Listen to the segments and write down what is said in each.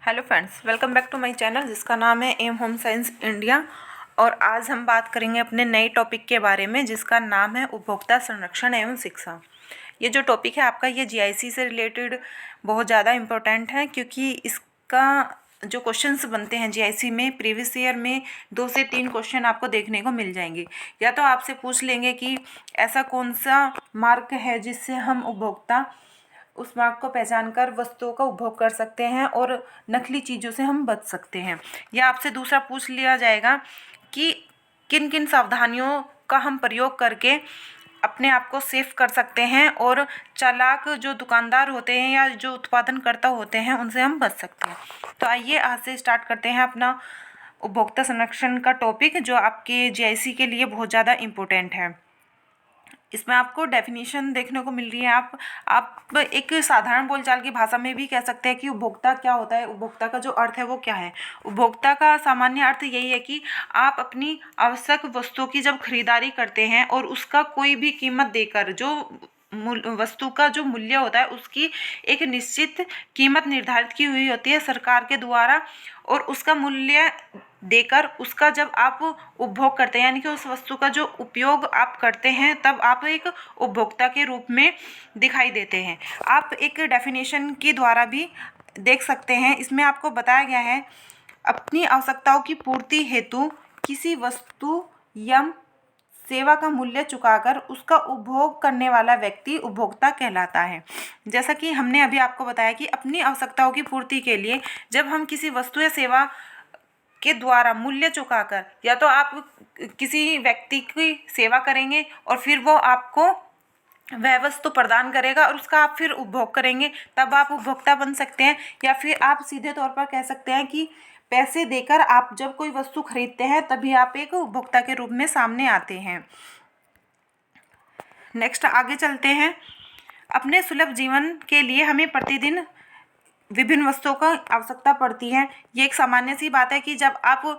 Hello friends, welcome back to my channel जिसका नाम है एम होम साइंस इंडिया। और आज हम बात करेंगे अपने नए टॉपिक के बारे में जिसका नाम है उपभोक्ता संरक्षण एवं शिक्षा। ये जो टॉपिक है आपका, ये जीआईसी से रिलेटेड बहुत ज़्यादा इम्पोर्टेंट है, क्योंकि इसका जो क्वेश्चंस बनते हैं जीआईसी में प्रीवियस ईयर में 2 से 3 क्वेश्चन आपको देखने को मिल जाएंगे। या तो आपसे पूछ लेंगे कि ऐसा कौन सा मार्क है जिससे हम उपभोक्ता उस मार्ग को पहचान कर वस्तुओं का उपभोग कर सकते हैं और नकली चीज़ों से हम बच सकते हैं। या आपसे दूसरा पूछ लिया जाएगा कि किन किन सावधानियों का हम प्रयोग करके अपने आप को सेफ कर सकते हैं और चालाक जो दुकानदार होते हैं या जो उत्पादनकर्ता होते हैं उनसे हम बच सकते हैं। तो आइए आज से स्टार्ट करते हैं अपना उपभोक्ता संरक्षण का टॉपिक, जो आपके जीआईसी के लिए बहुत ज़्यादा इम्पोर्टेंट है। इसमें आपको डेफिनेशन देखने को मिल रही है। आप एक साधारण बोलचाल की भाषा में भी कह सकते हैं कि उपभोक्ता क्या होता है, उपभोक्ता का जो अर्थ है वो क्या है। उपभोक्ता का सामान्य अर्थ यही है कि आप अपनी आवश्यक वस्तुओं की जब खरीदारी करते हैं और उसका कोई भी कीमत देकर जो वस्तु का जो मूल्य होता है उसकी एक निश्चित कीमत निर्धारित की हुई होती है सरकार के द्वारा, और उसका मूल्य देकर उसका जब आप उपभोग करते हैं यानी कि उस वस्तु का जो उपयोग आप करते हैं तब आप एक उपभोक्ता के रूप में दिखाई देते हैं। आप एक डेफिनेशन के द्वारा भी देख सकते हैं। इसमें आपको बताया गया है, अपनी आवश्यकताओं की पूर्ति हेतु किसी वस्तु या सेवा का मूल्य चुकाकर उसका उपभोग करने वाला व्यक्ति उपभोक्ता कहलाता है। जैसा कि हमने अभी आपको बताया कि अपनी आवश्यकताओं की पूर्ति के लिए जब हम किसी वस्तु या सेवा के द्वारा मूल्य चुकाकर या तो आप किसी व्यक्ति की सेवा करेंगे और फिर वो आपको वह वस्तु प्रदान करेगा और उसका आप फिर उपभोग करेंगे, तब आप उपभोक्ता बन सकते हैं। या फिर आप सीधे तौर पर कह सकते हैं कि पैसे देकर आप जब कोई वस्तु खरीदते हैं तभी आप एक उपभोक्ता के रूप में सामने आते हैं। नेक्स्ट आगे चलते हैं। अपने सुलभ जीवन के लिए हमें प्रतिदिन विभिन्न वस्तुओं का आवश्यकता पड़ती है। ये एक सामान्य सी बात है कि जब आप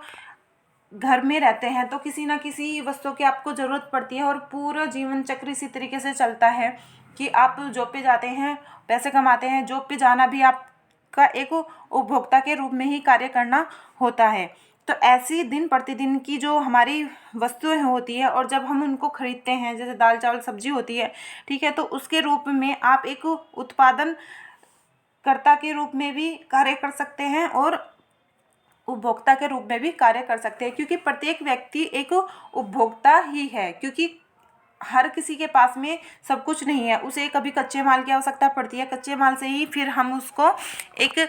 घर में रहते हैं तो किसी ना किसी वस्तु की आपको ज़रूरत पड़ती है, और पूरा जीवन चक्र इसी तरीके से चलता है कि आप जॉब पे जाते हैं, पैसे कमाते हैं, जॉब पे जाना भी आपका एक उपभोक्ता के रूप में ही कार्य करना होता है। तो ऐसी दिन प्रतिदिन की जो हमारी वस्तुएं होती है और जब हम उनको खरीदते हैं, जैसे दाल चावल सब्जी होती है, ठीक है, तो उसके रूप में आप एक उत्पादन कर्ता के रूप में भी कार्य कर सकते हैं और उपभोक्ता के रूप में भी कार्य कर सकते हैं, क्योंकि प्रत्येक व्यक्ति एक उपभोक्ता ही है। क्योंकि हर किसी के पास में सब कुछ नहीं है, उसे कभी कच्चे माल की आवश्यकता पड़ती है, कच्चे माल से ही फिर हम उसको एक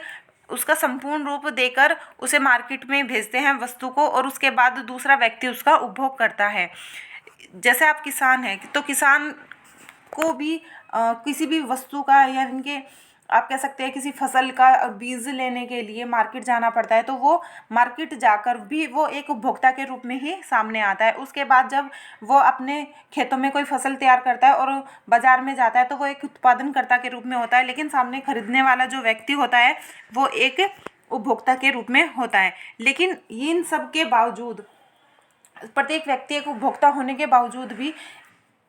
उसका संपूर्ण रूप देकर उसे मार्केट में भेजते हैं वस्तु को, और उसके बाद दूसरा व्यक्ति उसका उपभोग करता है। जैसे आप किसान हैं तो किसान को भी किसी भी वस्तु का या इनके आप कह सकते हैं किसी फसल का बीज लेने के लिए मार्केट जाना पड़ता है, तो वो मार्केट जाकर भी वो एक उपभोक्ता के रूप में ही सामने आता है। उसके बाद जब वो अपने खेतों में कोई फसल तैयार करता है और बाजार में जाता है तो वो एक उत्पादनकर्ता के रूप में होता है, लेकिन सामने खरीदने वाला जो व्यक्ति होता है वो एक उपभोक्ता के रूप में होता है। लेकिन इन सब के बावजूद प्रत्येक व्यक्ति एक उपभोक्ता होने के बावजूद भी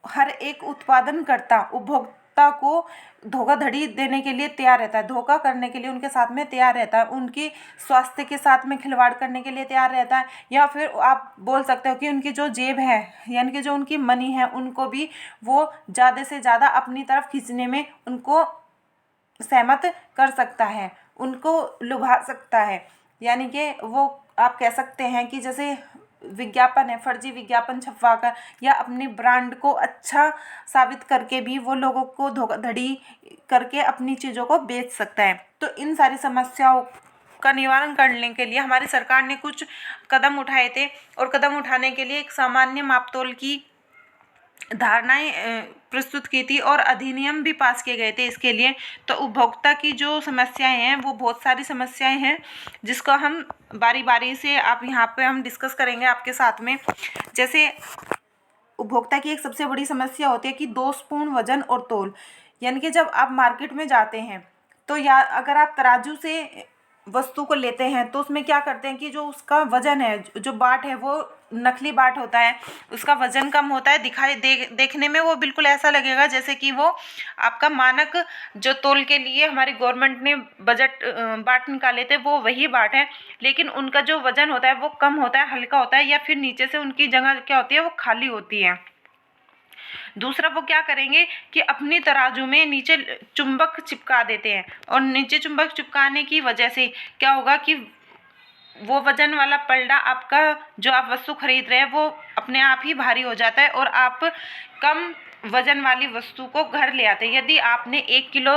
हर एक उत्पादनकर्ता उपभोक्ता को धोखाधड़ी देने के लिए तैयार रहता है, धोखा करने के लिए उनके साथ में तैयार रहता है, उनकी स्वास्थ्य के साथ में खिलवाड़ करने के लिए तैयार रहता है, या फिर आप बोल सकते हो कि उनकी जो जेब है यानी कि जो उनकी मनी है उनको भी वो ज़्यादा से ज़्यादा अपनी तरफ खींचने में उनको सहमत कर सकता है, उनको लुभा सकता है। यानी कि वो आप कह सकते हैं कि जैसे विज्ञापन है, फर्जी विज्ञापन छपवाकर या अपने ब्रांड को अच्छा साबित करके भी वो लोगों को धोखाधड़ी करके अपनी चीज़ों को बेच सकता है। तो इन सारी समस्याओं का निवारण करने के लिए हमारी सरकार ने कुछ कदम उठाए थे, और कदम उठाने के लिए एक सामान्य मापतोल की धारणाएं प्रस्तुत की थी और अधिनियम भी पास किए गए थे इसके लिए। तो उपभोक्ता की जो समस्याएं हैं वो बहुत सारी समस्याएं हैं जिसको हम बारी बारी से आप यहाँ पे हम डिस्कस करेंगे आपके साथ में। जैसे उपभोक्ता की एक सबसे बड़ी समस्या होती है कि दोषपूर्ण वजन और तौल, यानी कि जब आप मार्केट में जाते हैं तो या अगर आप तराजू से वस्तु को लेते हैं तो उसमें क्या करते हैं कि जो उसका वजन है, जो बाट है, वो नकली बाट होता है, उसका वजन कम होता है, देखने में वो बिल्कुल ऐसा लगेगा जैसे कि वो आपका मानक जो तौल के लिए हमारी गवर्नमेंट ने बजट बाट निकाले थे वो वही बाट है, लेकिन उनका जो वजन होता है वो कम होता है, हल्का होता है, या फिर नीचे से उनकी जगह क्या होती है, वो खाली होती है। दूसरा वो क्या करेंगे कि अपनी तराजू में नीचे चुंबक चिपका देते हैं, और नीचे चुंबक चिपकाने की वजह से क्या होगा कि वो वजन वाला पलड़ा आपका जो आप वस्तु खरीद रहे हैं वो अपने आप ही भारी हो जाता है, और आप कम वजन वाली वस्तु को घर ले आते हैं। यदि आपने 1 किलो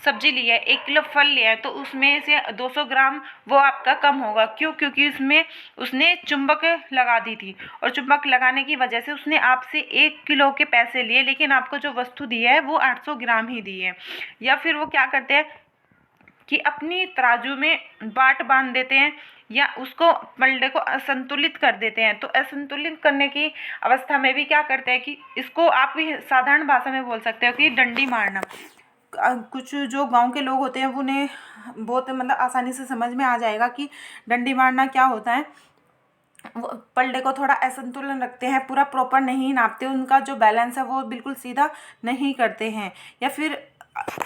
सब्जी ली है, 1 किलो फल लिया है, तो उसमें से 200 ग्राम वो आपका कम होगा। क्यों? क्योंकि उसमें उसने चुंबक लगा दी थी, और चुंबक लगाने की वजह से उसने आपसे 1 किलो के पैसे लिए, लेकिन आपको जो वस्तु दी है वो 800 ग्राम ही दी है। या फिर वो क्या करते हैं कि अपनी तराजू में बाट बांध देते हैं, या उसको पलड़े को असंतुलित कर देते हैं। तो असंतुलित करने की अवस्था में भी क्या करते हैं कि इसको आप भी साधारण भाषा में बोल सकते हो कि डंडी मारना। कुछ जो गांव के लोग होते हैं उन्हें बहुत मतलब आसानी से समझ में आ जाएगा कि डंडी मारना क्या होता है। वो पलड़े को थोड़ा असंतुलन रखते हैं, पूरा प्रॉपर नहीं नापते, उनका जो बैलेंस है वो बिल्कुल सीधा नहीं करते हैं। या फिर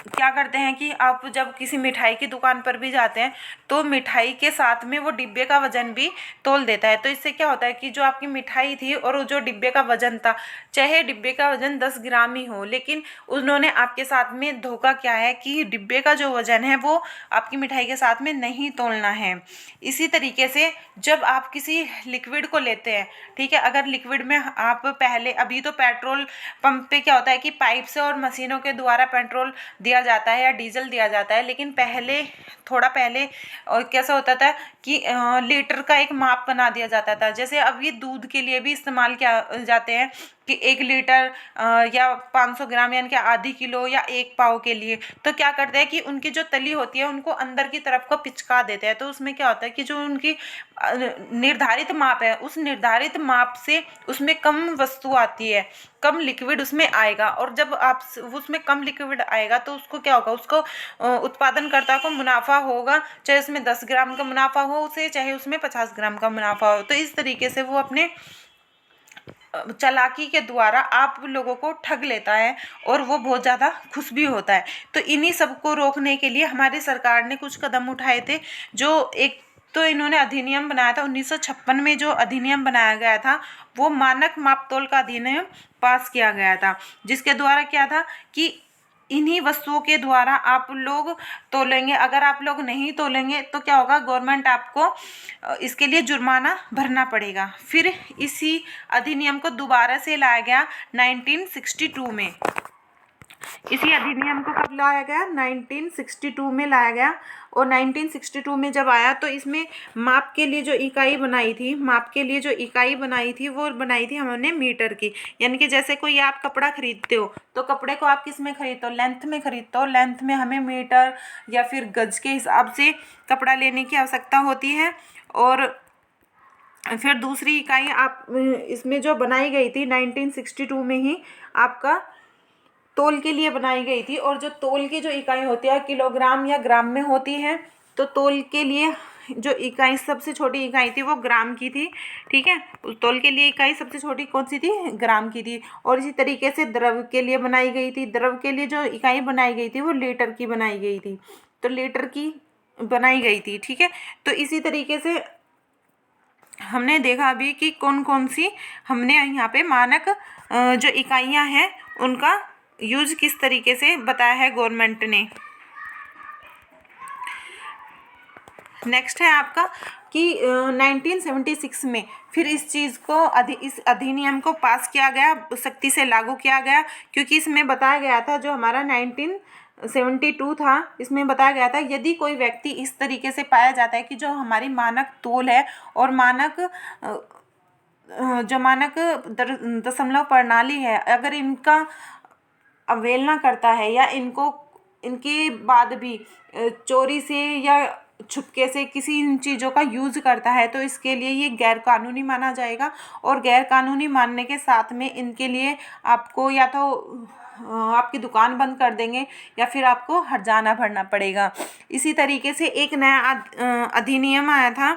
क्या करते हैं कि आप जब किसी मिठाई की दुकान पर भी जाते हैं तो मिठाई के साथ में वो डिब्बे का वजन भी तोल देता है। तो इससे क्या होता है कि जो आपकी मिठाई थी और जो डिब्बे का वजन था, चाहे डिब्बे का वजन 10 ग्राम ही हो, लेकिन उन्होंने आपके साथ में धोखा क्या है कि डिब्बे का जो वजन है वो आपकी मिठाई के साथ में नहीं तोलना है। इसी तरीके से जब आप किसी लिक्विड को लेते हैं, ठीक है, अगर लिक्विड में आप पहले, अभी तो पेट्रोल पंप पे क्या होता है कि पाइप से और मशीनों के द्वारा पेट्रोल दिया जाता है या डीजल दिया जाता है, लेकिन पहले, थोड़ा पहले कैसा होता था कि लीटर का एक माप बना दिया जाता था। जैसे अब ये दूध के लिए भी इस्तेमाल किया जाते हैं कि 1 लीटर या 500 ग्राम यानी कि आधी किलो या 1 पाव के लिए, तो क्या करते हैं कि उनकी जो तली होती है उनको अंदर की तरफ को पिचका देते हैं। तो उसमें क्या होता है कि जो उनकी निर्धारित माप है, उस निर्धारित माप से उसमें कम वस्तु आती है, कम लिक्विड उसमें आएगा। और जब आप उसमें कम लिक्विड आएगा तो उसको क्या होगा, उसको उत्पादनकर्ता को मुनाफा होगा, चाहे उसमें 10 ग्राम का मुनाफा हो उसे, चाहे उसमें 50 ग्राम का मुनाफा हो। तो इस तरीके से वो अपने चालाकी के द्वारा आप लोगों को ठग लेता है, और वो बहुत ज़्यादा खुश भी होता है। तो इन्हीं सबको रोकने के लिए हमारी सरकार ने कुछ कदम उठाए थे। जो एक तो इन्होंने अधिनियम बनाया था 1956 में, जो अधिनियम बनाया गया था वो मानक मापतोल का अधिनियम पास किया गया था, जिसके द्वारा क्या था कि इन्हीं वस्तुओं के द्वारा आप लोग तोलेंगे। अगर आप लोग नहीं तोलेंगे तो क्या होगा, गवर्नमेंट आपको इसके लिए जुर्माना भरना पड़ेगा। फिर इसी अधिनियम को दोबारा से लाया गया 1962 में। इसी अधिनियम को कब लाया गया, 1962 में लाया गया। और 1962 में जब आया तो इसमें माप के लिए जो इकाई बनाई थी, माप के लिए जो इकाई बनाई थी वो बनाई थी हमने मीटर की। यानी कि जैसे कोई आप कपड़ा खरीदते हो तो कपड़े को आप किस में खरीदते हो, लेंथ में खरीदते हो। लेंथ में हमें मीटर या फिर गज के हिसाब से कपड़ा लेने की आवश्यकता होती है। और फिर दूसरी इकाई आप इसमें जो बनाई गई थी 1962 में ही आपका तोल के लिए बनाई गई थी। और जो तोल की जो इकाई होती है किलोग्राम या ग्राम में होती है। तो तोल के लिए जो इकाई सबसे छोटी इकाई थी वो ग्राम की थी, ठीक है। उस तोल के लिए इकाई सबसे छोटी कौन सी थी, ग्राम की थी। और इसी तरीके से द्रव के लिए बनाई गई थी, द्रव के लिए जो इकाई बनाई गई थी वो लीटर की बनाई गई थी, तो लीटर की बनाई गई थी, ठीक है। तो इसी तरीके से हमने देखा अभी कि कौन कौन सी हमने यहाँ पे मानक जो इकाइयाँ हैं उनका यूज किस तरीके से बताया है गवर्नमेंट ने। नेक्स्ट है आपका कि 1976 में फिर इस चीज़ को इस अधिनियम को पास किया गया, सख्ती से लागू किया गया, क्योंकि इसमें बताया गया था, जो हमारा 1972 था, इसमें बताया गया था यदि कोई व्यक्ति इस तरीके से पाया जाता है कि जो हमारी मानक तोल है और जो मानक दशमलव प्रणाली है, अगर इनका अवहेलना करता है या इनके बाद भी चोरी से या छुपके से किसी इन चीज़ों का यूज़ करता है, तो इसके लिए ये गैर कानूनी माना जाएगा। और गैर कानूनी मानने के साथ में इनके लिए आपको या तो आपकी दुकान बंद कर देंगे या फिर आपको हर्जाना भरना पड़ेगा। इसी तरीके से एक नया अधिनियम आया था,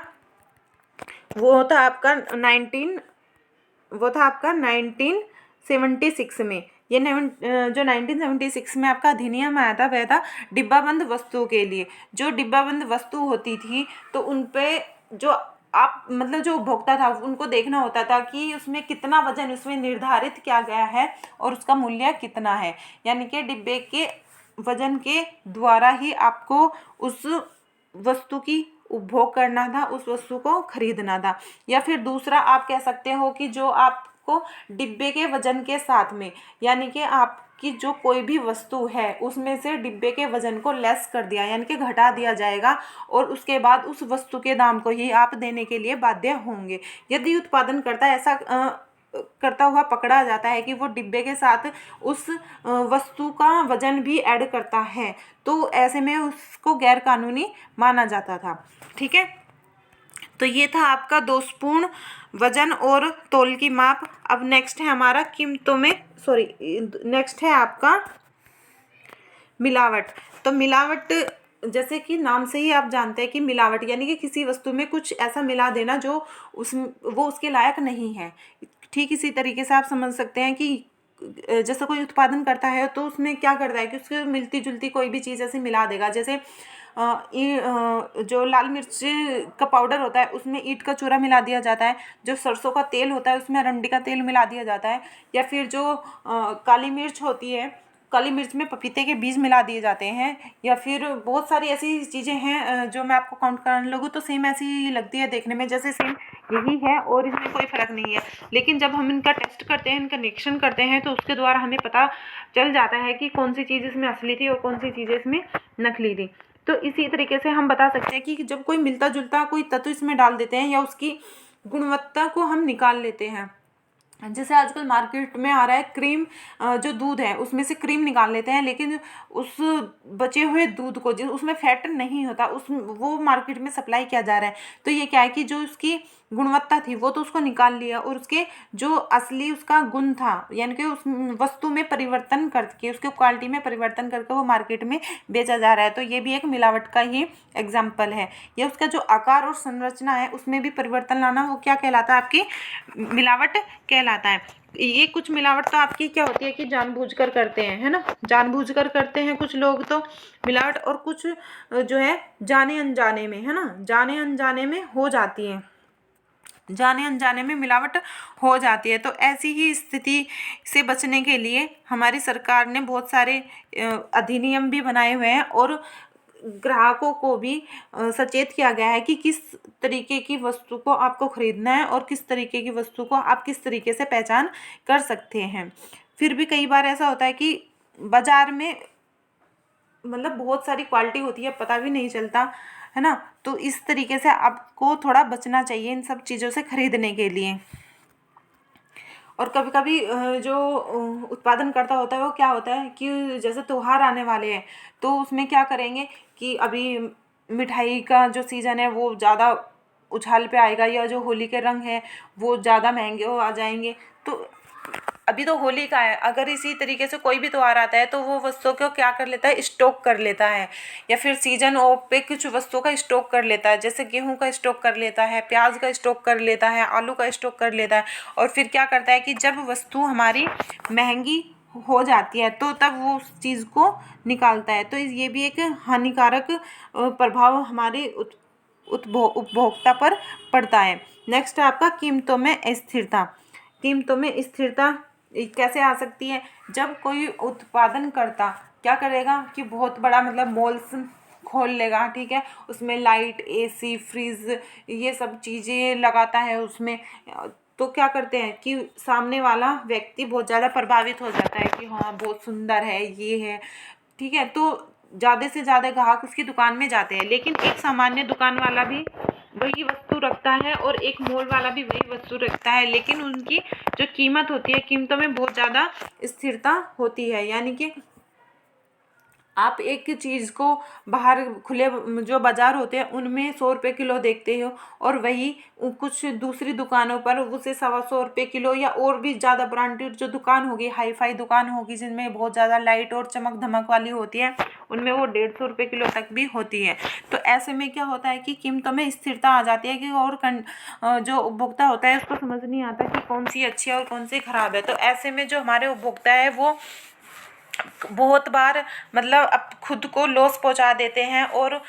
वो था आपका 1976 में। ये जो 1976 में आपका अधिनियम आया था वह था डिब्बाबंद वस्तुओं के लिए। जो डिब्बाबंद वस्तु होती थी तो उन पे जो आप मतलब जो उपभोक्ता था उनको देखना होता था कि उसमें कितना वजन उसमें निर्धारित किया गया है और उसका मूल्य कितना है, यानी कि डिब्बे के वजन के द्वारा ही आपको उस वस्तु की उपभोग करना था, उस वस्तु को खरीदना था। या फिर दूसरा आप कह सकते हो कि जो आपको डिब्बे के वजन के साथ में, यानी कि आपकी जो कोई भी वस्तु है उसमें से डिब्बे के वजन को लेस कर दिया, यानी कि घटा दिया जाएगा और उसके बाद उस वस्तु के दाम को ही आप देने के लिए बाध्य होंगे। यदि उत्पादनकर्ता ऐसा करता हुआ पकड़ा जाता है कि वो डिब्बे के साथ उस वस्तु का वजन भी ऐड करता है तो ऐसे में उसको गैर कानूनी माना जाता था। ठीक है, तो ये था आपका दोषपूर्ण वजन और तौल की माप। अब नेक्स्ट है हमारा नेक्स्ट है आपका मिलावट। तो मिलावट, जैसे कि नाम से ही आप जानते हैं कि मिलावट यानी कि किसी वस्तु में कुछ ऐसा मिला देना जो वो उसके लायक नहीं है। ठीक इसी तरीके से आप समझ सकते हैं कि जैसे कोई उत्पादन करता है तो उसमें क्या करता है कि उसके मिलती जुलती कोई भी चीज़ ऐसे मिला देगा। जैसे जो लाल मिर्च का पाउडर होता है उसमें ईंट का चूरा मिला दिया जाता है, जो सरसों का तेल होता है उसमें अरंडी का तेल मिला दिया जाता है, या फिर जो काली मिर्च होती है, काली मिर्च में पपीते के बीज मिला दिए जाते हैं, या फिर बहुत सारी ऐसी चीज़ें हैं जो मैं आपको काउंट करने लगूँ तो सेम ऐसी लगती है देखने में, जैसे सेम यही है और इसमें कोई फ़र्क नहीं है। लेकिन जब हम इनका टेस्ट करते हैं, इनका निरीक्षण करते हैं तो उसके द्वारा हमें पता चल जाता है कि कौन सी चीज़ इसमें असली थी और कौन सी चीज़ें इसमें नकली थी। तो इसी तरीके से हम बता सकते हैं कि जब कोई मिलता जुलता कोई तत्व इसमें डाल देते हैं या उसकी गुणवत्ता को हम निकाल लेते हैं। जैसे आजकल मार्केट में आ रहा है क्रीम, जो दूध है उसमें से क्रीम निकाल लेते हैं, लेकिन उस बचे हुए दूध को जो उसमें फैट नहीं होता वो मार्केट में सप्लाई किया जा रहा है। तो ये क्या है कि जो उसकी गुणवत्ता थी वो तो उसको निकाल लिया और उसके जो असली उसका गुण था यानी कि उस वस्तु में परिवर्तन करके उसके क्वालिटी में परिवर्तन करके वो मार्केट में बेचा जा रहा है। तो ये भी एक मिलावट का ही एग्जाम्पल है। या उसका जो आकार और संरचना है उसमें भी परिवर्तन लाना, वो क्या कहलाता है, आपकी मिलावट कहलाता है। ये कुछ मिलावट तो आपकी क्या होती है कि जानबूझकर करते हैं, है ना, जानबूझकर करते हैं कुछ लोग तो मिलावट, और कुछ जो है जाने अनजाने में, है ना, जाने अनजाने में हो जाती है, जाने अनजाने में मिलावट हो जाती है। तो ऐसी ही स्थिति से बचने के लिए हमारी सरकार ने बहुत सारे अधिनियम भी बनाए हुए हैं और ग्राहकों को भी सचेत किया गया है कि किस तरीके की वस्तु को आपको खरीदना है और किस तरीके की वस्तु को आप किस तरीके से पहचान कर सकते हैं। फिर भी कई बार ऐसा होता है कि बाज़ार में मतलब बहुत सारी क्वालिटी होती है, पता भी नहीं चलता, है ना। तो इस तरीके से आपको थोड़ा बचना चाहिए इन सब चीज़ों से खरीदने के लिए। और कभी कभी जो उत्पादन करता होता है वो क्या होता है कि जैसे त्योहार आने वाले हैं तो उसमें क्या करेंगे कि अभी मिठाई का जो सीज़न है वो ज़्यादा उछाल पे आएगा, या जो होली के रंग है वो ज़्यादा महंगे हो आ जाएंगे। तो अभी तो होली का है, अगर इसी तरीके से कोई भी त्योहार आता है तो वो वस्तुओं को क्या कर लेता है, स्टॉक कर लेता है, या फिर सीजन ऑफ पे कुछ वस्तुओं का स्टॉक कर लेता है, जैसे गेहूं का स्टॉक कर लेता है, प्याज का स्टॉक कर लेता है, आलू का स्टॉक कर लेता है। और फिर क्या करता है कि जब वस्तु हमारी महंगी हो जाती है तो तब वो उस चीज़ को निकालता है। तो ये भी एक हानिकारक प्रभाव हमारे उपभोक्ता पर पड़ता है। नेक्स्ट है आपका कीमतों में स्थिरता। कीमतों में स्थिरता कैसे आ सकती है, जब कोई उत्पादन करता क्या करेगा कि बहुत बड़ा मतलब मॉल्स खोल लेगा, ठीक है, उसमें लाइट, एसी, फ्रिज, ये सब चीज़ें लगाता है उसमें। तो क्या करते हैं कि सामने वाला व्यक्ति बहुत ज़्यादा प्रभावित हो जाता है कि हाँ बहुत सुंदर है, ये है, ठीक है, तो ज़्यादा से ज़्यादा ग्राहक उसकी दुकान में जाते हैं। लेकिन एक सामान्य दुकान वाला भी वही वस्तु रखता है और एक मॉल वाला भी वही वस्तु रखता है, लेकिन उनकी जो कीमत होती है, कीमतों में बहुत ज़्यादा स्थिरता होती है। यानी कि आप एक चीज़ को बाहर खुले जो बाज़ार होते हैं उनमें 100 रुपये किलो देखते हो, और वही कुछ दूसरी दुकानों पर उसे 125 रुपये किलो, या और भी ज़्यादा ब्रांडेड जो दुकान होगी, हाई फाई दुकान होगी जिनमें बहुत ज़्यादा लाइट और चमक धमक वाली होती है, उनमें वो 150 रुपये किलो तक भी होती है। तो ऐसे में क्या होता है कि कीमतों में स्थिरता आ जाती है कि और जो उपभोक्ता होता है उसको समझ नहीं आता कि कौन सी अच्छी है और कौन सी खराब है। तो ऐसे में जो हमारे उपभोक्ता है वो बहुत बार मतलब अब खुद को लॉस पहुंचा देते हैं, और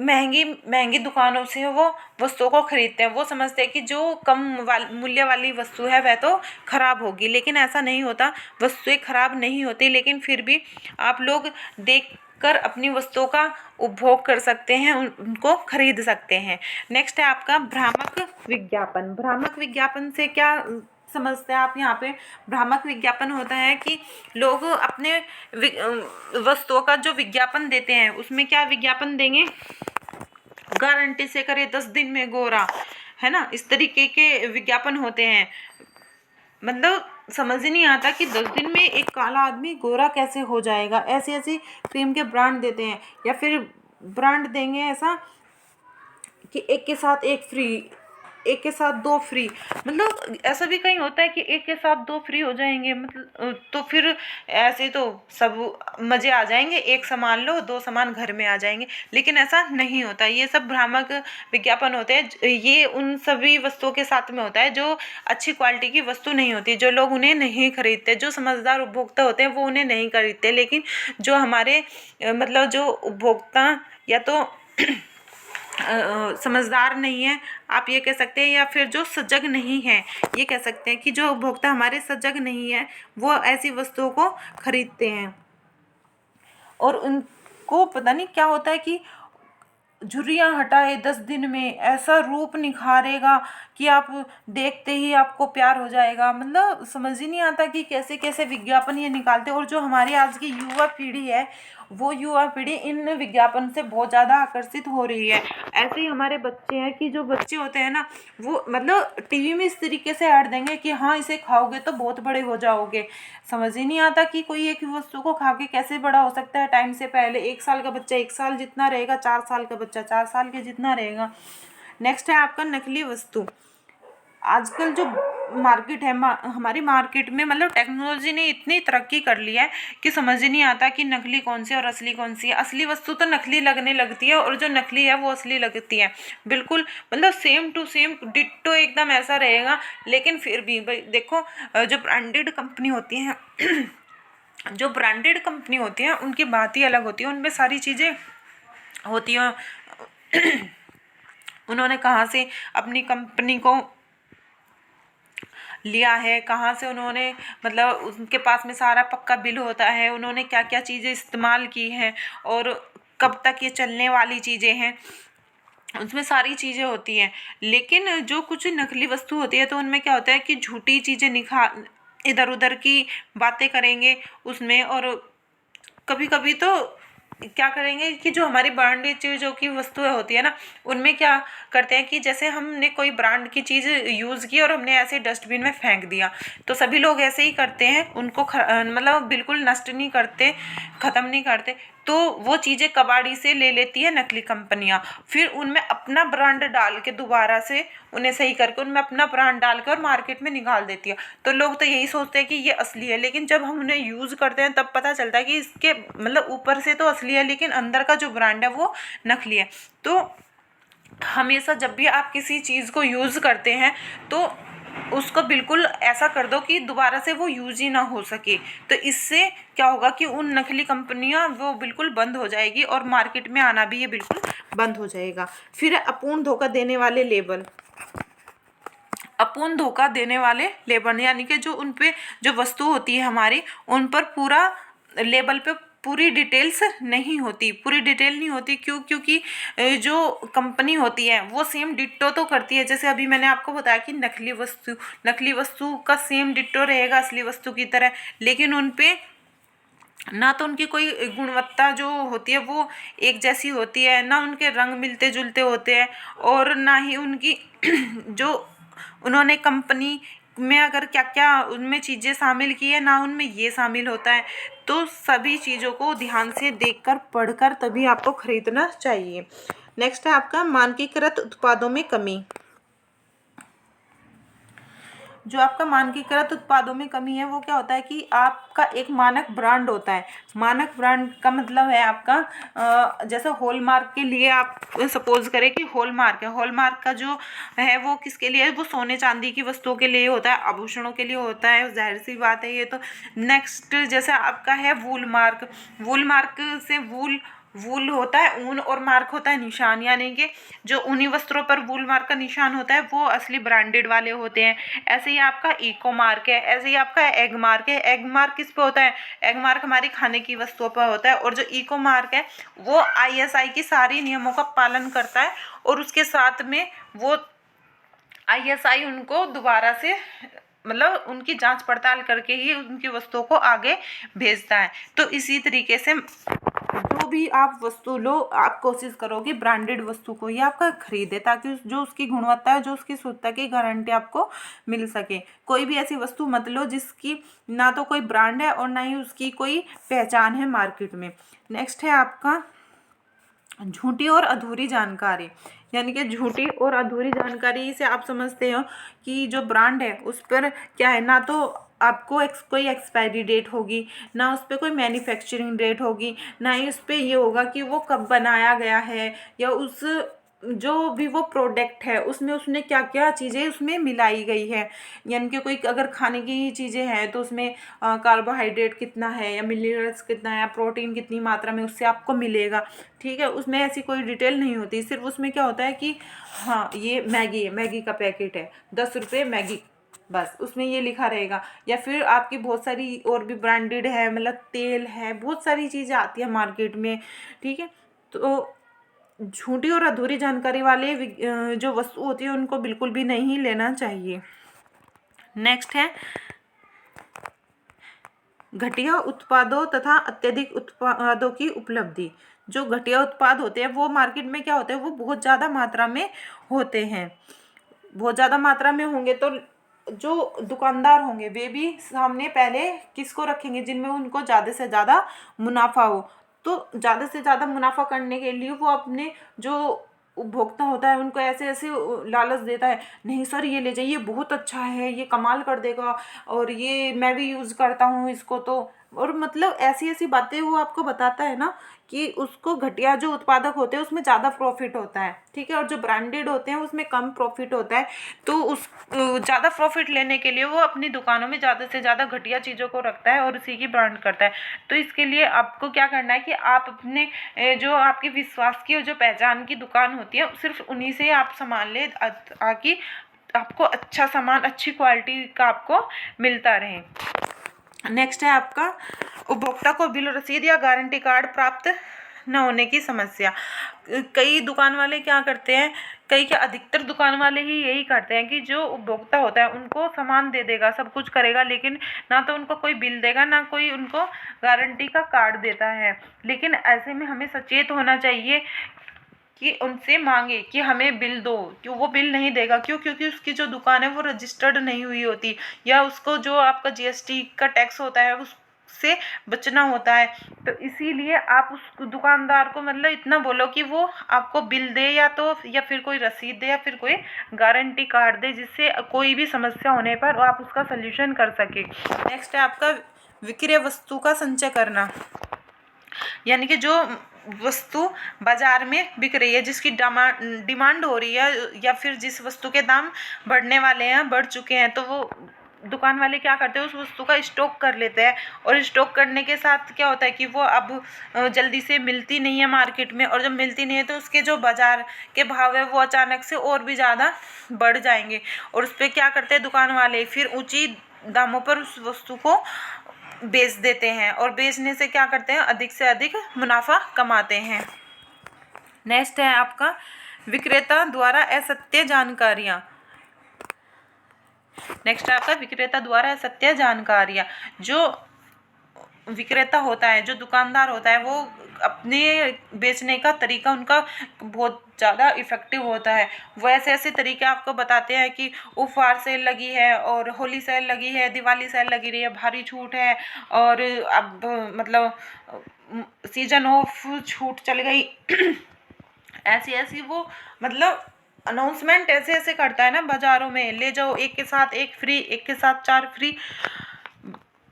महंगी महंगी दुकानों से वो वस्तुओं को खरीदते हैं। वो समझते हैं कि जो कम मूल्य वाली वस्तु है वह तो खराब होगी, लेकिन ऐसा नहीं होता। वस्तुएं खराब नहीं होती, लेकिन फिर भी आप लोग देख कर अपनी वस्तुओं का उपभोग कर सकते हैं, उनको खरीद सकते हैं। नेक्स्ट है आपका भ्रामक विज्ञापन। भ्रामक विज्ञापन से क्या समझते हैं आप यहाँ पे? भ्रामक विज्ञापन होता है कि लोग अपने वस्तुओं का जो विज्ञापन देते हैं उसमें क्या विज्ञापन देंगे, गारंटी से करे 10 दिन में गोरा, है ना, इस तरीके के विज्ञापन होते हैं। मतलब समझ ही नहीं आता कि 10 दिन में एक काला आदमी गोरा कैसे हो जाएगा। ऐसी ऐसी क्रीम के ब्रांड देते हैं, या फिर ब्रांड देंगे ऐसा कि एक के साथ एक फ्री, एक के साथ दो फ्री। मतलब ऐसा भी कहीं होता है कि एक के साथ दो फ्री हो जाएंगे, मतलब तो फिर ऐसे तो सब मज़े आ जाएंगे, एक सामान लो दो सामान घर में आ जाएंगे, लेकिन ऐसा नहीं होता। ये सब भ्रामक विज्ञापन होते हैं। ये उन सभी वस्तुओं के साथ में होता है जो अच्छी क्वालिटी की वस्तु नहीं होती, जो लोग उन्हें नहीं खरीदते। जो समझदार उपभोक्ता होते हैं वो उन्हें नहीं खरीदते, लेकिन जो हमारे मतलब जो उपभोक्ता या तो समझदार नहीं है, आप ये कह सकते हैं, या फिर जो सजग नहीं है, ये कह सकते हैं कि जो उपभोक्ता हमारे सजग नहीं है वो ऐसी वस्तुओं को खरीदते हैं, और उनको पता नहीं क्या होता है कि झुर्रियाँ हटाए 10 दिन में ऐसा रूप निखारेगा कि आप देखते ही आपको प्यार हो जाएगा। मतलब समझ ही नहीं आता कि कैसे कैसे विज्ञापन ये निकालते हैं। और जो हमारी आज की युवा पीढ़ी है वो युवा पीढ़ी इन विज्ञापन से बहुत ज़्यादा आकर्षित हो रही है। ऐसे ही हमारे बच्चे हैं कि जो बच्चे होते हैं ना वो मतलब टीवी में इस तरीके से ऐड देंगे कि हाँ इसे खाओगे तो बहुत बड़े हो जाओगे। समझ ही नहीं आता कि कोई एक वस्तु को खा के कैसे बड़ा हो सकता है टाइम से पहले। 1 साल का बच्चा 1 साल जितना रहेगा, 4 साल का बच्चा 4 साल के जितना रहेगा। नेक्स्ट है आपका नकली वस्तु। आजकल जो मार्केट है हमारी मार्केट में मतलब टेक्नोलॉजी ने इतनी तरक्की कर ली है कि समझ ही नहीं आता कि नकली कौन सी और असली कौन सी है। असली वस्तु तो नकली लगने लगती है और जो नकली है वो असली लगती है। बिल्कुल मतलब सेम टू सेम डिट्टो एकदम ऐसा रहेगा, लेकिन फिर भी भाई देखो जो ब्रांडेड कंपनी होती हैं जो ब्रांडेड कंपनी होती हैं उनकी बात ही अलग होती है। उनमें सारी चीज़ें होती हैं। उन्होंने कहाँ से अपनी कंपनी को लिया है, कहाँ से उन्होंने मतलब उनके पास में सारा पक्का बिल होता है, उन्होंने क्या क्या चीज़ें इस्तेमाल की हैं और कब तक ये चलने वाली चीज़ें हैं, उसमें सारी चीज़ें होती हैं। लेकिन जो कुछ नकली वस्तु होती है तो उनमें क्या होता है कि झूठी चीज़ें इधर उधर की बातें करेंगे उसमें। और कभी कभी तो क्या करेंगे कि जो हमारी ब्रांडेड चीज़ों की वस्तुएं होती है ना उनमें क्या करते हैं कि जैसे हमने कोई ब्रांड की चीज़ यूज़ की और हमने ऐसे डस्टबिन में फेंक दिया, तो सभी लोग ऐसे ही करते हैं, उनको मतलब बिल्कुल नष्ट नहीं करते, ख़त्म नहीं करते। तो वो चीज़ें कबाड़ी से ले लेती है नकली कंपनियां, फिर उनमें अपना ब्रांड डाल के दोबारा से उन्हें सही करके उनमें अपना ब्रांड डालकर मार्केट में निकाल देती है। तो लोग तो यही सोचते हैं कि ये असली है, लेकिन जब हम उन्हें यूज़ करते हैं तब पता चलता है कि इसके मतलब ऊपर से तो असली है लेकिन अंदर का जो ब्रांड है वो नकली है। तो हमेशा जब भी आप किसी चीज़ को यूज़ करते हैं तो उसको बिल्कुल ऐसा कर दो कि दोबारा से वो यूज ही ना हो सके। तो इससे क्या होगा कि उन नकली कंपनियां वो बिल्कुल बंद हो जाएगी और मार्केट में आना भी ये बिल्कुल बंद हो जाएगा। फिर अपूर्ण धोखा देने वाले लेबल। अपूर्ण धोखा देने वाले लेबल यानी कि जो उन पे जो वस्तु होती है हमारी उन पर पूरा लेबल पे पूरी डिटेल्स नहीं होती, पूरी डिटेल नहीं होती। क्यों? क्योंकि जो कंपनी होती है वो सेम डिट्टो तो करती है। जैसे अभी मैंने आपको बताया कि नकली वस्तु का सेम डिट्टो रहेगा असली वस्तु की तरह, लेकिन उन पे ना तो उनकी कोई गुणवत्ता जो होती है वो एक जैसी होती है, ना उनके रंग मिलते जुलते होते हैं, और ना ही उनकी जो उन्होंने कंपनी में अगर क्या क्या उनमें चीज़ें शामिल की है ना उनमें ये शामिल होता है। तो सभी चीज़ों को ध्यान से देखकर पढ़कर तभी आपको खरीदना चाहिए। नेक्स्ट है आपका मानकीकृत उत्पादों में कमी। जो आपका मानकीकृत उत्पादों में कमी है वो क्या होता है कि आपका एक मानक ब्रांड होता है। मानक ब्रांड का मतलब है आपका जैसे हॉलमार्क के लिए आप सपोज करें कि हॉलमार्क है, हॉलमार्क का जो है वो किसके लिए है, वो सोने चांदी की वस्तुओं के लिए होता है, आभूषणों के लिए होता है, जाहिर सी बात है ये तो। नेक्स्ट जैसे आपका है वूल मार्क, वूल मार्क से वूल होता है ऊन और मार्क होता है निशान, यानी कि जो ऊनी वस्त्रों पर वूल मार्क का निशान होता है वो असली ब्रांडेड वाले होते हैं। ऐसे ही आपका इको मार्क है, ऐसे ही आपका एग मार्क है। एग मार्क किस पे होता है, एग मार्क हमारी खाने की वस्तुओं पर होता है। और जो इको मार्क है वो ISI की सारी नियमों का पालन करता है और उसके साथ में वो ISI उनको दोबारा से मतलब उनकी जांच पड़ताल करके ही उनकी वस्तुओं को आगे भेजता है। तो इसी तरीके से जो भी आप वस्तु लो, आप कोशिश करो कि ब्रांडेड वस्तु को ही आपका खरीदे, ताकि जो उसकी गुणवत्ता है, जो उसकी शुद्धता की गारंटी आपको मिल सके। कोई भी ऐसी वस्तु मत लो जिसकी ना तो कोई ब्रांड है और ना ही उसकी कोई पहचान है मार्केट में। नेक्स्ट है आपका झूठी और अधूरी जानकारी। यानी कि झूठी और अधूरी जानकारी से आप समझते हो कि जो ब्रांड है उस पर क्या है, ना तो आपको कोई एक्सपायरी डेट होगी, ना उस पर कोई मैन्युफैक्चरिंग डेट होगी, ना ही उस पर ये होगा कि वो कब बनाया गया है, या उस जो भी वो प्रोडक्ट है उसमें उसने क्या क्या चीज़ें उसमें मिलाई गई है। यानी कि कोई अगर खाने की चीज़ें हैं तो उसमें कार्बोहाइड्रेट कितना है, या मिनरल्स कितना है, या प्रोटीन कितनी मात्रा में उससे आपको मिलेगा। ठीक है, उसमें ऐसी कोई डिटेल नहीं होती, सिर्फ उसमें क्या होता है कि हाँ ये मैगी है, मैगी का पैकेट है 10 रुपये मैगी, बस उसमें ये लिखा रहेगा। या फिर आपकी बहुत सारी और भी ब्रांडेड है, मतलब तेल है, बहुत सारी चीज़ें आती है मार्केट में। ठीक है, तो झूठी और अधूरी जानकारी वाले जो वस्तु होती है उनको बिल्कुल भी नहीं लेना चाहिए। नेक्स्ट है घटिया उत्पादों तथा अत्यधिक उत्पादों की उपलब्धि। जो घटिया उत्पाद होते हैं वो मार्केट में क्या होते हैं, वो बहुत ज़्यादा मात्रा में होते हैं। बहुत ज़्यादा मात्रा में होंगे तो जो दुकानदार होंगे वे भी सामने पहले किसको रखेंगे, जिनमें उनको ज़्यादा से ज़्यादा मुनाफा हो। तो ज़्यादा से ज़्यादा मुनाफा करने के लिए वो अपने जो उपभोक्ता होता है उनको ऐसे ऐसे लालच देता है, नहीं सर ये ले जाइए बहुत अच्छा है, ये कमाल कर देगा, और ये मैं भी यूज़ करता हूँ इसको। तो और मतलब ऐसी ऐसी बातें वो आपको बताता है ना कि उसको घटिया जो उत्पादक होते हैं उसमें ज़्यादा प्रॉफिट होता है। ठीक है, और जो ब्रांडेड होते हैं उसमें कम प्रॉफिट होता है। तो उस ज़्यादा प्रॉफिट लेने के लिए वो अपनी दुकानों में ज़्यादा से ज़्यादा घटिया चीज़ों को रखता है और उसी की ब्रांड करता है। तो इसके लिए आपको क्या करना है कि आप अपने जो आपकी विश्वास की और जो पहचान की दुकान होती है सिर्फ उन्हीं से आप सामान ले, ताकि आपको अच्छा सामान अच्छी क्वालिटी का आपको मिलता रहे। नेक्स्ट है आपका उपभोक्ता को बिल रसीद या गारंटी कार्ड प्राप्त न होने की समस्या। कई दुकान वाले क्या करते हैं, कई क्या अधिकतर दुकान वाले ही यही करते हैं कि जो उपभोक्ता होता है उनको सामान दे देगा, सब कुछ करेगा, लेकिन ना तो उनको कोई बिल देगा, ना कोई उनको गारंटी का कार्ड देता है। लेकिन ऐसे में हमें सचेत होना चाहिए कि उनसे मांगे कि हमें बिल दो, क्यों वो बिल नहीं देगा, क्यों, क्योंकि उसकी जो दुकान है वो रजिस्टर्ड नहीं हुई होती, या उसको जो आपका GST का टैक्स होता है उससे बचना होता है। तो इसीलिए आप उस दुकानदार को मतलब इतना बोलो कि वो आपको बिल दे, या फिर कोई रसीद दे, या फिर कोई गारंटी कार्ड दे, जिससे कोई भी समस्या होने पर आप उसका सल्यूशन कर सके। नेक्स्ट है आपका विक्रय वस्तु का संचय करना। यानी कि जो वस्तु बाजार में बिक रही है, जिसकी डिमांड हो रही है, या फिर जिस वस्तु के दाम बढ़ने वाले हैं, बढ़ चुके हैं, तो वो दुकान वाले क्या करते हैं, उस वस्तु का स्टॉक कर लेते हैं। और स्टॉक करने के साथ क्या होता है कि वो अब जल्दी से मिलती नहीं है मार्केट में, और जब मिलती नहीं है तो उसके जो बाजार के भाव है वो अचानक से और भी ज़्यादा बढ़ जाएंगे। और उस पर क्या करते हैं दुकान वाले, फिर ऊंची दामों पर उस वस्तु को बेच देते हैं, और बेचने से क्या करते हैं, अधिक से अधिक मुनाफा कमाते हैं। नेक्स्ट है आपका विक्रेता द्वारा असत्य जानकारियाँ। नेक्स्ट है आपका विक्रेता द्वारा असत्य जानकारियाँ। जो विक्रेता होता है, जो दुकानदार होता है, वो अपने बेचने का तरीका उनका बहुत ज़्यादा इफ़ेक्टिव होता है। वो ऐसे ऐसे तरीके आपको बताते हैं कि उपहार सेल लगी है और होली सेल लगी है, दिवाली सेल लगी रही है, भारी छूट है, और अब मतलब सीजन ऑफ छूट चल गई। ऐसी ऐसी वो मतलब अनाउंसमेंट ऐसे ऐसे करता है ना बाज़ारों में, ले जाओ एक के साथ एक फ्री, एक के साथ 4 फ्री।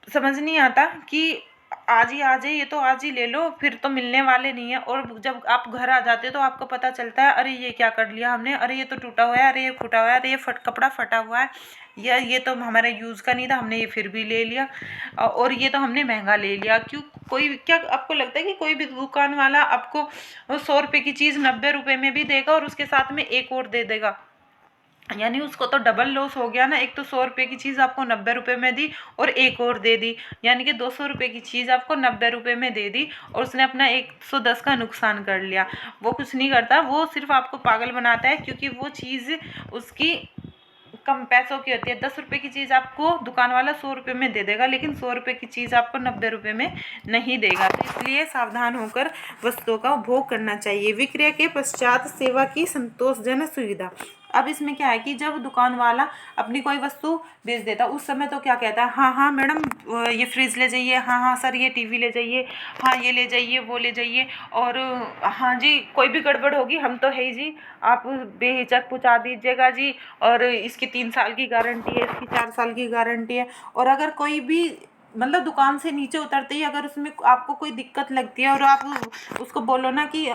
समझ नहीं आता कि आज ही आ जाए, ये तो आज ही ले लो, फिर तो मिलने वाले नहीं है। और जब आप घर आ जाते हो तो आपको पता चलता है, अरे ये क्या कर लिया हमने, अरे ये तो टूटा हुआ है, अरे ये फूटा हुआ है, अरे ये कपड़ा फटा हुआ है, या ये तो हमारे यूज़ का नहीं था, हमने ये फिर भी ले लिया, और ये तो हमने महंगा ले लिया। क्यों? कोई क्या आपको लगता है कि कोई भी दुकान वाला आपको 100 रुपये की चीज़ 90 रुपये में भी देगा और उसके साथ में एक और दे देगा? यानी उसको तो डबल लॉस हो गया ना। एक तो 100 रुपये की चीज़ आपको 90 रुपये में दी और एक और दे दी, यानी कि 200 रुपये की चीज़ आपको 90 रुपये में दे दी और उसने अपना 110 का नुकसान कर लिया। वो कुछ नहीं करता, वो सिर्फ आपको पागल बनाता है, क्योंकि वो चीज़ उसकी कम पैसों की होती है। 10 रुपये की चीज़ आपको दुकान वाला 100 रुपये में दे देगा, लेकिन 100 रुपये की चीज़ आपको 90 रुपये में नहीं देगा। तो इसलिए सावधान होकर वस्तुओं का उपभोग करना चाहिए। विक्रय के पश्चात सेवा की संतोषजनक सुविधा। अब इसमें क्या है कि जब दुकान वाला अपनी कोई वस्तु बेच देता, उस समय तो क्या कहता है, हाँ हाँ मैडम ये फ्रिज ले जाइए, हाँ हाँ सर ये टीवी ले जाइए, हाँ ये ले जाइए, वो ले जाइए, और हाँ जी कोई भी गड़बड़ होगी हम तो है ही जी, आप बेहिचक पहुँचा दीजिएगा जी, और इसकी 3 साल की गारंटी है, इसकी 4 साल की गारंटी है। और अगर कोई भी मतलब दुकान से नीचे उतरते ही अगर उसमें आपको कोई दिक्कत लगती है और आप उसको बोलो ना कि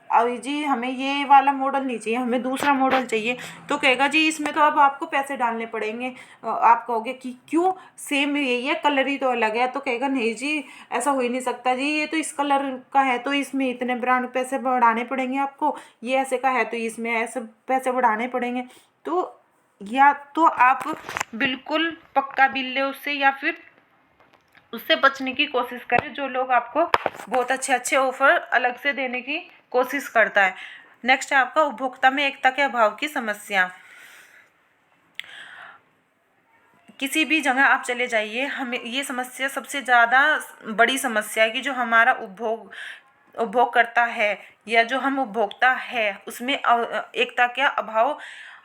अभी जी हमें ये वाला मॉडल नहीं चाहिए, हमें दूसरा मॉडल चाहिए, तो कहेगा जी इसमें तो अब आपको पैसे डालने पड़ेंगे। आप कहोगे कि क्यों, सेम यही है, कलर ही तो अलग है, तो कहेगा नहीं जी ऐसा हो ही नहीं सकता जी, ये तो इस कलर का है तो इसमें इतने ब्रांड पैसे बढ़ाने पड़ेंगे आपको, ये ऐसे का है तो इसमें ऐसे पैसे बढ़ाने पड़ेंगे। तो या तो आप बिल्कुल पक्का बिल ले उससे, या फिर उससे बचने की कोशिश करें। जो लोग आपको बहुत अच्छे अच्छे ऑफर अलग से देने की कोशिश करता है। नेक्स्ट है आपका उपभोक्ता में एकता के अभाव की समस्या। किसी भी जगह आप चले जाइए, हमें ये समस्या सबसे ज़्यादा बड़ी समस्या है कि जो हमारा उपभोग करता है या जो हम उपभोक्ता है उसमें एकता का अभाव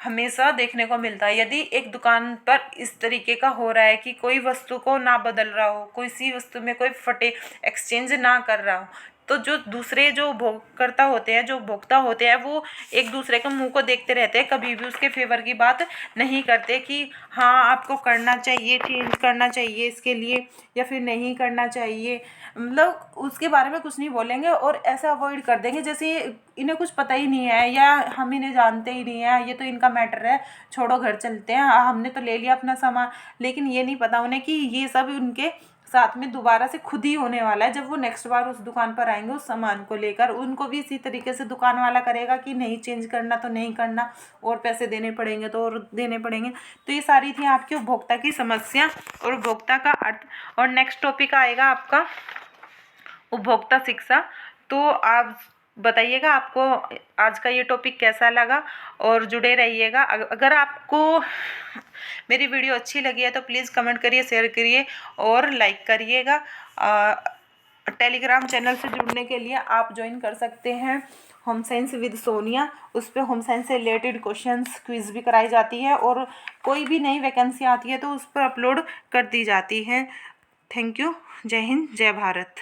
हमेशा देखने को मिलता है। यदि एक दुकान पर इस तरीके का हो रहा है कि कोई वस्तु को ना बदल रहा हो, कोई सी वस्तु में कोई फटे एक्सचेंज ना कर रहा हो, तो जो दूसरे जो उपभोगकर्ता होते हैं, जो उपभोक्ता होते हैं, वो एक दूसरे के मुंह को देखते रहते हैं, कभी भी उसके फेवर की बात नहीं करते कि हाँ आपको करना चाहिए, चेंज करना चाहिए इसके लिए, या फिर नहीं करना चाहिए। मतलब उसके बारे में कुछ नहीं बोलेंगे और ऐसा अवॉइड कर देंगे जैसे इन्हें कुछ पता ही नहीं है या हम इन्हें जानते ही नहीं है, ये तो इनका मैटर है, छोड़ो घर चलते हैं, हमने तो ले लिया अपना सामान। लेकिन ये नहीं पता उन्हें कि ये सब उनके साथ में दोबारा से खुद ही होने वाला है। जब वो नेक्स्ट बार उस दुकान पर आएंगे उस सामान को लेकर, उनको भी इसी तरीके से दुकान वाला करेगा कि नहीं चेंज करना तो नहीं करना, और पैसे देने पड़ेंगे तो और देने पड़ेंगे। तो ये सारी थी आपकी उपभोक्ता की समस्या और उपभोक्ता का अर्थ। और नेक्स्ट टॉपिक आएगा आपका उपभोक्ता शिक्षा। तो आप बताइएगा आपको आज का ये टॉपिक कैसा लगा, और जुड़े रहिएगा। अगर आपको मेरी वीडियो अच्छी लगी है तो प्लीज़ कमेंट करिए, शेयर करिए और लाइक करिएगा। टेलीग्राम चैनल से जुड़ने के लिए आप ज्वाइन कर सकते हैं होम साइंस विद सोनिया। उस पर होम साइंस से रिलेटेड क्वेश्चंस क्विज़ भी कराई जाती है और कोई भी नई वैकेंसी आती है तो उस पर अपलोड कर दी जाती है। Thank you. जय हिंद, जय भारत।